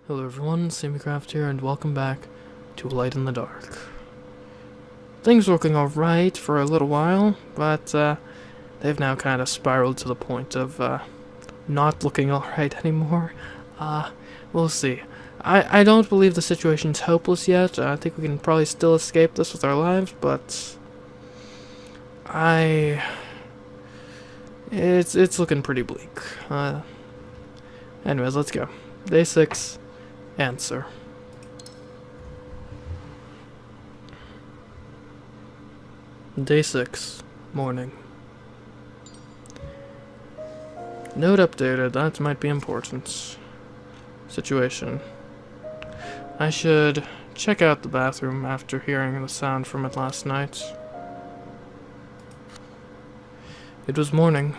Hello everyone, CMeeCraft here, and welcome back to Light in the Dark. Things were looking alright for a little while, but they've now kind of spiraled to the point of not looking alright anymore. We'll see. I don't believe the situation's hopeless yet. I think we can probably still escape this with our lives, but it's looking pretty bleak. Anyways, let's go. Day 6. Answer. Day 6. Morning. Note updated. That might be important. Situation. I should check out the bathroom after hearing the sound from it last night. It was morning.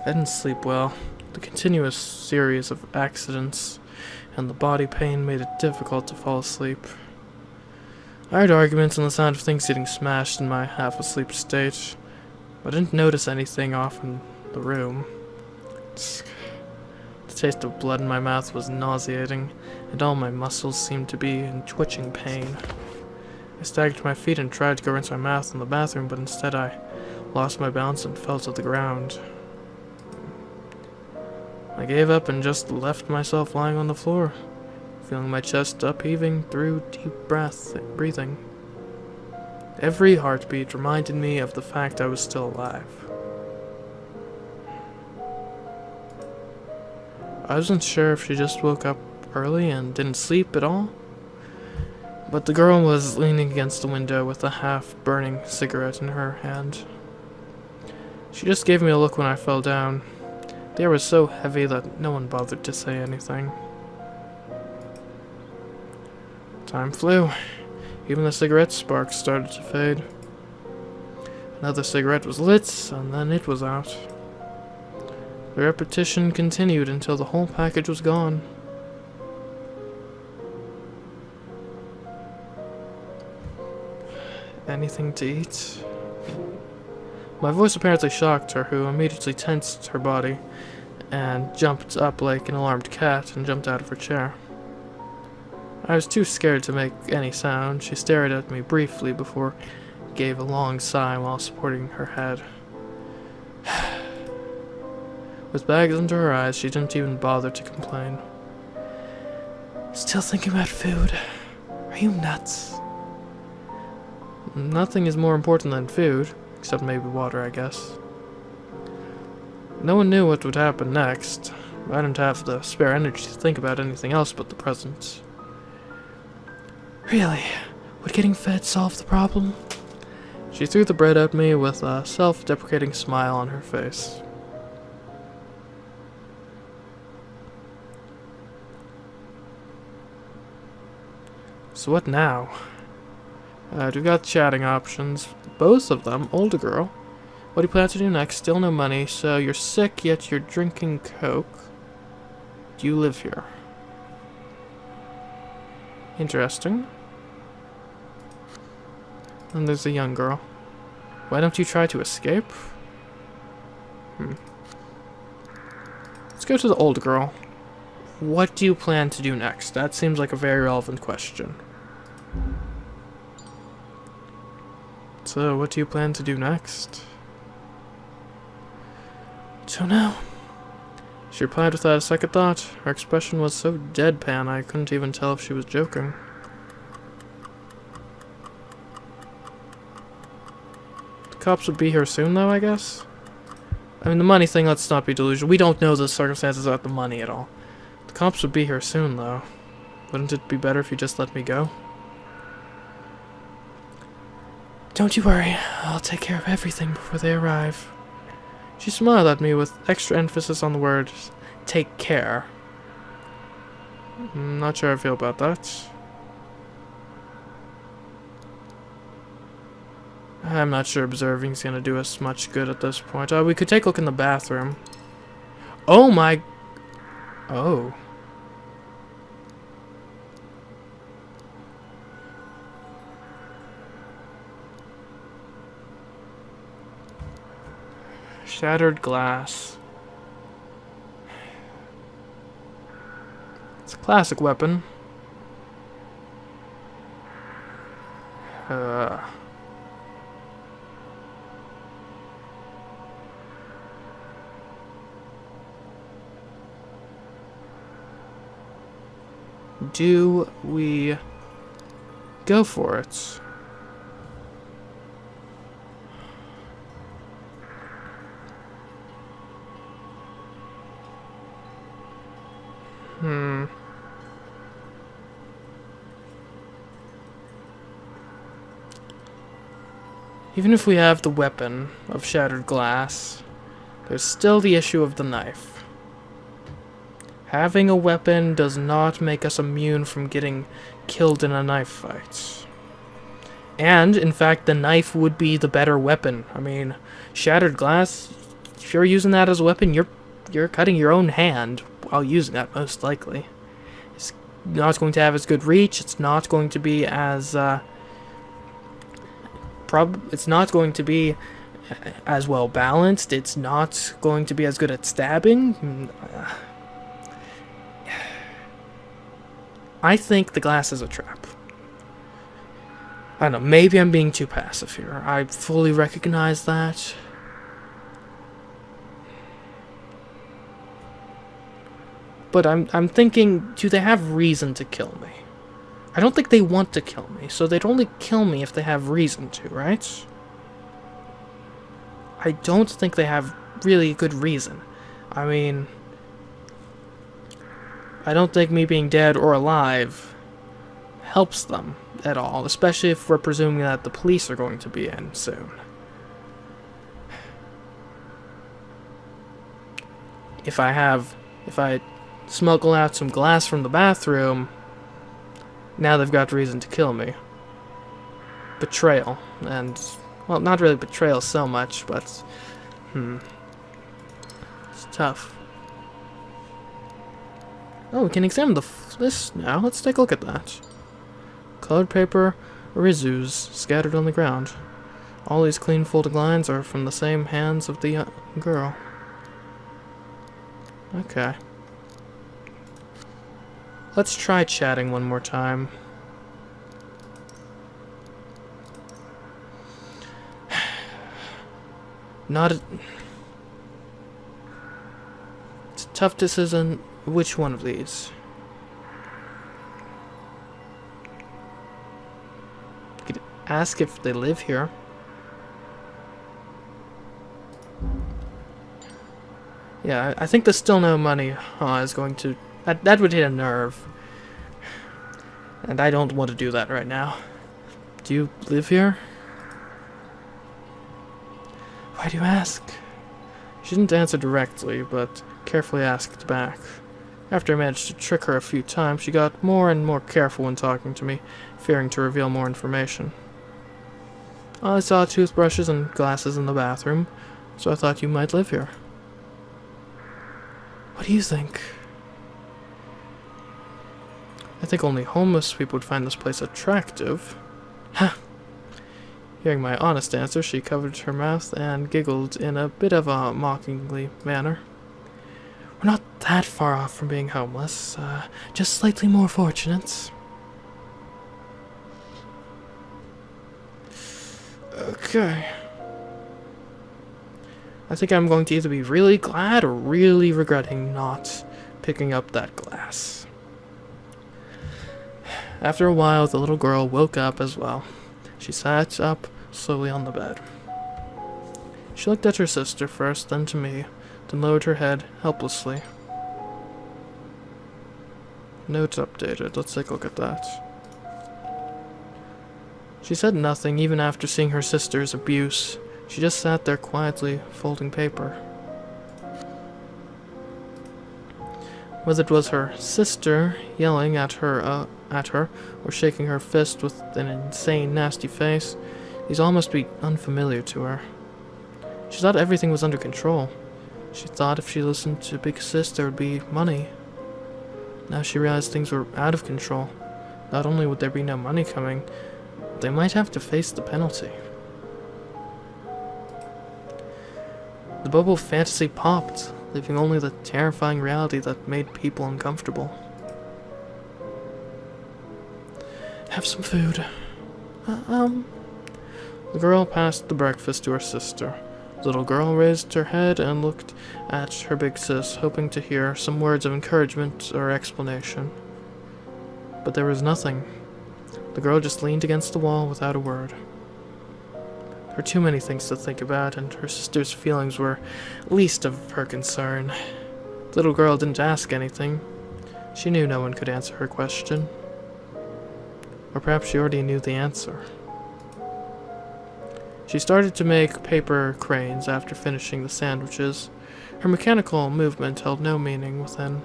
I didn't sleep well. The continuous series of accidents and the body pain made it difficult to fall asleep. I heard arguments and the sound of things getting smashed in my half-asleep state, but I didn't notice anything off in the room. The taste of blood in my mouth was nauseating, and all my muscles seemed to be in twitching pain. I staggered to my feet and tried to go rinse my mouth in the bathroom, but instead I lost my balance and fell to the ground. I gave up and just left myself lying on the floor, feeling my chest upheaving through deep breathing. Every heartbeat reminded me of the fact I was still alive. I wasn't sure if she just woke up early and didn't sleep at all, but the girl was leaning against the window with a half-burning cigarette in her hand. She just gave me a look when I fell down. The air was so heavy that no one bothered to say anything. Time flew. Even the cigarette sparks started to fade. Another cigarette was lit, and then it was out. The repetition continued until the whole package was gone. Anything to eat? My voice apparently shocked her, who immediately tensed her body and jumped up like an alarmed cat and jumped out of her chair. I was too scared to make any sound. She stared at me briefly before gave a long sigh while supporting her head. With bags under her eyes, she didn't even bother to complain. Still thinking about food? Are you nuts? Nothing is more important than food. Except maybe water, I guess. No one knew what would happen next. I didn't have the spare energy to think about anything else but the present. Really? Would getting fed solve the problem? She threw the bread at me with a self-deprecating smile on her face. So what now? We've got chatting options. Both of them. Older girl. What do you plan to do next? Still no money, so you're sick, yet you're drinking Coke. Do you live here? Interesting. And there's a young girl. Why don't you try to escape? Let's go to the old girl. What do you plan to do next? That seems like a very relevant question. So, what do you plan to do next? Don't know. She replied without a second thought. Her expression was so deadpan I couldn't even tell if she was joking. The cops would be here soon, though, I guess? I mean, the money thing, let's not be delusional. We don't know the circumstances about the money at all. The cops would be here soon, though. Wouldn't it be better if you just let me go? Don't you worry, I'll take care of everything before they arrive. She smiled at me with extra emphasis on the word, take care. I'm not sure how I feel about that. I'm not sure observing's gonna do us much good at this point. We could take a look in the bathroom. Oh my... Oh. Shattered glass. It's a classic weapon. Do we go for it? Even if we have the weapon of shattered glass, there's still the issue of the knife. Having a weapon does not make us immune from getting killed in a knife fight. And, in fact, the knife would be the better weapon. I mean, shattered glass, if you're using that as a weapon, you're cutting your own hand while using that, most likely. It's not going to have as good reach, it's not going to be as, it's not going to be as well balanced, it's not going to be as good at stabbing. I think the glass is a trap. I don't know, maybe I'm being too passive here. I fully recognize that. But I'm thinking, do they have reason to kill me? I don't think they want to kill me, so they'd only kill me if they have reason to, right? I don't think they have really good reason. I mean, I don't think me being dead or alive helps them at all, especially if we're presuming that the police are going to be in soon. If I smuggle out some glass from the bathroom, now they've got reason to kill me. Betrayal, and, well, not really betrayal so much, but, it's tough. Oh, we can examine the list now. Let's take a look at that. Colored paper, rizus, scattered on the ground. All these clean folded lines are from the same hands of the girl. Okay. Let's try chatting one more time. It's a tough decision. Which one of these? Could ask if they live here. Yeah, I think the still no money is going to... That would hit a nerve. And I don't want to do that right now. Do you live here? Why do you ask? She didn't answer directly, but carefully asked back. After I managed to trick her a few times, she got more and more careful when talking to me, fearing to reveal more information. I saw toothbrushes and glasses in the bathroom, so I thought you might live here. What do you think? I think only homeless people would find this place attractive. Ha! Hearing my honest answer, she covered her mouth and giggled in a bit of a mockingly manner. We're not that far off from being homeless, just slightly more fortunate. Okay. I think I'm going to either be really glad or really regretting not picking up that glass. After a while, the little girl woke up as well. She sat up slowly on the bed. She looked at her sister first, then to me, then lowered her head helplessly. Notes updated. Let's take a look at that. She said nothing even after seeing her sister's abuse. She just sat there quietly, folding paper. Whether it was her sister yelling at her, or shaking her fist with an insane, nasty face, these all must be unfamiliar to her. She thought everything was under control. She thought if she listened to Big Sis, there would be money. Now she realized things were out of control. Not only would there be no money coming, but they might have to face the penalty. The bubble of fantasy popped, leaving only the terrifying reality that made people uncomfortable. Have some food. The girl passed the breakfast to her sister. The little girl raised her head and looked at her big sis, hoping to hear some words of encouragement or explanation. But there was nothing. The girl just leaned against the wall without a word. There were too many things to think about, and her sister's feelings were least of her concern. The little girl didn't ask anything. She knew no one could answer her question. Or perhaps she already knew the answer. She started to make paper cranes after finishing the sandwiches. Her mechanical movement held no meaning within.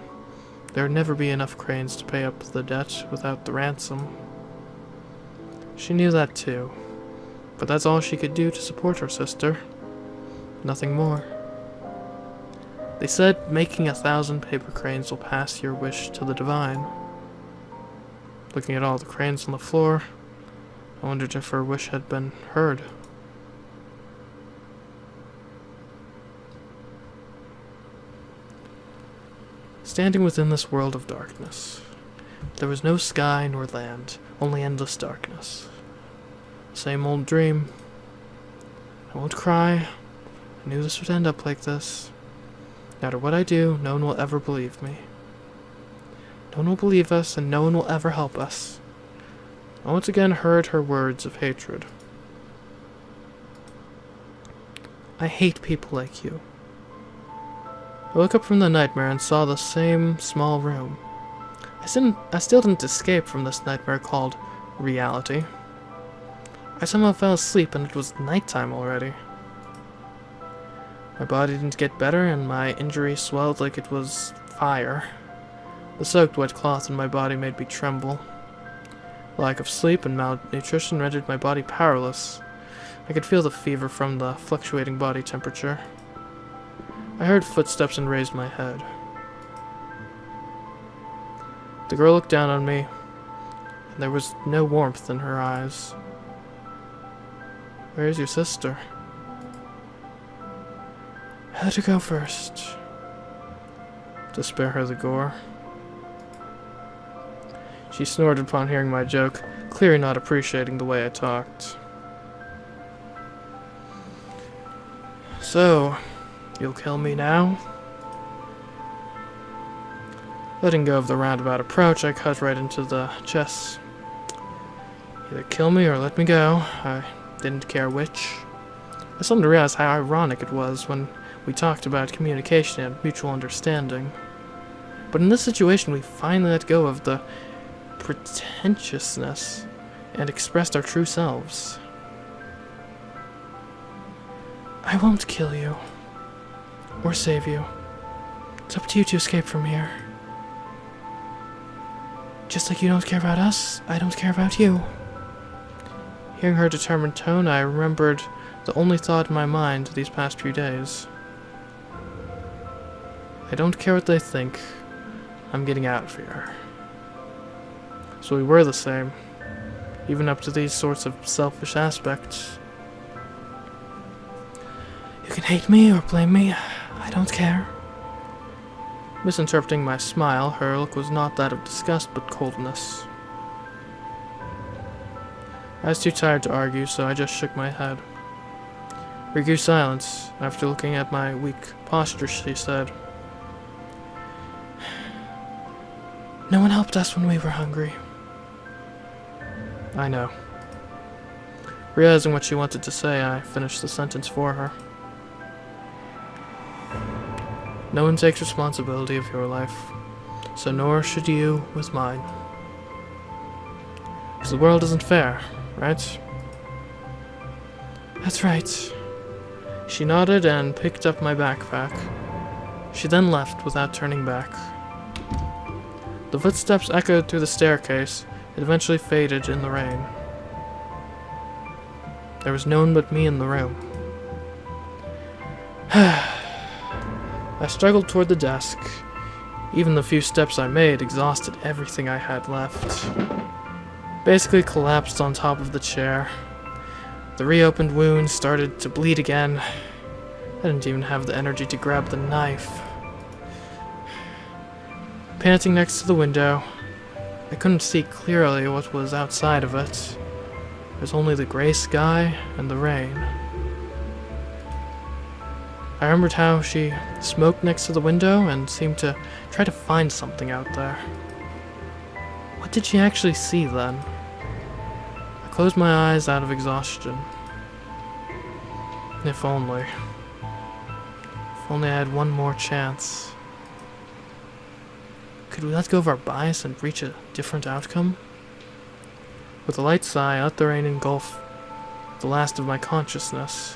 There would never be enough cranes to pay up the debt without the ransom. She knew that too, but that's all she could do to support her sister. Nothing more. They said making 1,000 paper cranes will pass your wish to the divine. Looking at all the cranes on the floor, I wondered if her wish had been heard. Standing within this world of darkness, there was no sky nor land, only endless darkness. Same old dream. I won't cry. I knew this would end up like this. No matter what I do, no one will ever believe me. No one will believe us, and no one will ever help us. I once again heard her words of hatred. I hate people like you. I woke up from the nightmare and saw the same small room. I still didn't escape from this nightmare called reality. I somehow fell asleep and it was nighttime already. My body didn't get better and my injury swelled like it was fire. The soaked wet cloth in my body made me tremble. The lack of sleep and malnutrition rendered my body powerless. I could feel the fever from the fluctuating body temperature. I heard footsteps and raised my head. The girl looked down on me, and there was no warmth in her eyes. Where is your sister? I let her go first, to spare her the gore. She snorted upon hearing my joke, clearly not appreciating the way I talked. So, you'll kill me now? Letting go of the roundabout approach, I cut right into the chest. Either kill me or let me go. I didn't care which. I suddenly realized how ironic it was when we talked about communication and mutual understanding. But in this situation, we finally let go of the pretentiousness and expressed our true selves. I won't kill you. Or save you. It's up to you to escape from here. Just like you don't care about us, I don't care about you. Hearing her determined tone, I remembered the only thought in my mind these past few days. I don't care what they think. I'm getting out of here. So we were the same, even up to these sorts of selfish aspects. You can hate me or blame me. I don't care. Misinterpreting my smile, her look was not that of disgust, but coldness. I was too tired to argue, so I just shook my head. We grew silence. After looking at my weak posture, she said, "No one helped us when we were hungry." I know. Realizing what she wanted to say, I finished the sentence for her. No one takes responsibility of your life, so nor should you with mine. Because the world isn't fair, right? That's right. She nodded and picked up my backpack. She then left without turning back. The footsteps echoed through the staircase. It eventually faded in the rain. There was no one but me in the room. I struggled toward the desk. Even the few steps I made exhausted everything I had left. Basically collapsed on top of the chair. The reopened wound started to bleed again. I didn't even have the energy to grab the knife. Panting next to the window, I couldn't see clearly what was outside of it. There's only the gray sky and the rain. I remembered how she smoked next to the window and seemed to try to find something out there. What did she actually see then? I closed my eyes out of exhaustion. If only. If only I had one more chance. Could we let go of our bias and reach a different outcome? With a light sigh, I let the rain engulf the last of my consciousness.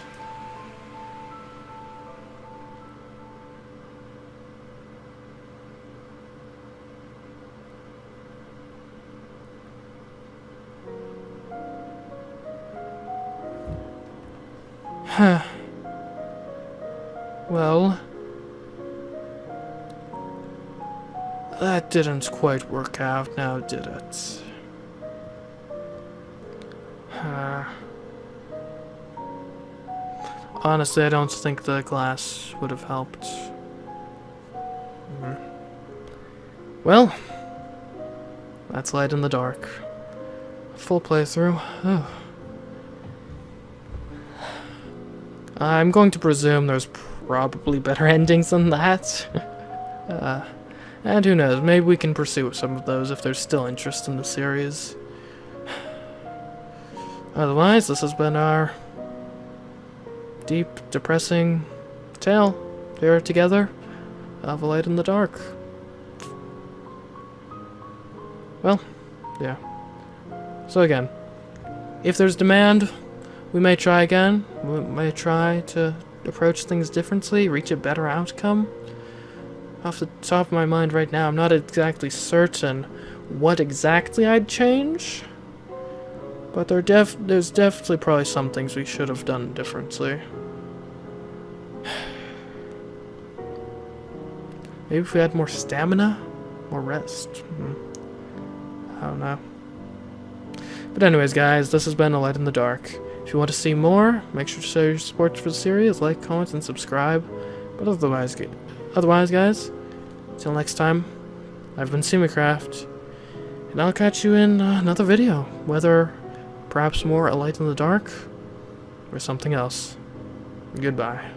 Well, that didn't quite work out now, did it? Honestly, I don't think the glass would have helped. Well, that's Light in the Dark. Full playthrough. Oh. I'm going to presume there's probably better endings than that. And who knows, maybe we can pursue some of those if there's still interest in the series. Otherwise, this has been our deep, depressing tale here together of A Light in the Dark. Well, yeah. So again, if there's demand, we may try again. We may try to approach things differently, reach a better outcome. Off the top of my mind right now, I'm not exactly certain what exactly I'd change. But there's definitely probably some things we should have done differently. Maybe if we had more stamina? More rest? I don't know. But anyways, guys, this has been A Light in the Dark. If you want to see more, make sure to show your support for the series, like, comment, and subscribe. But otherwise, guys, until next time, I've been CMeeCraft, and I'll catch you in another video, whether perhaps more A Light in the Dark or something else. Goodbye.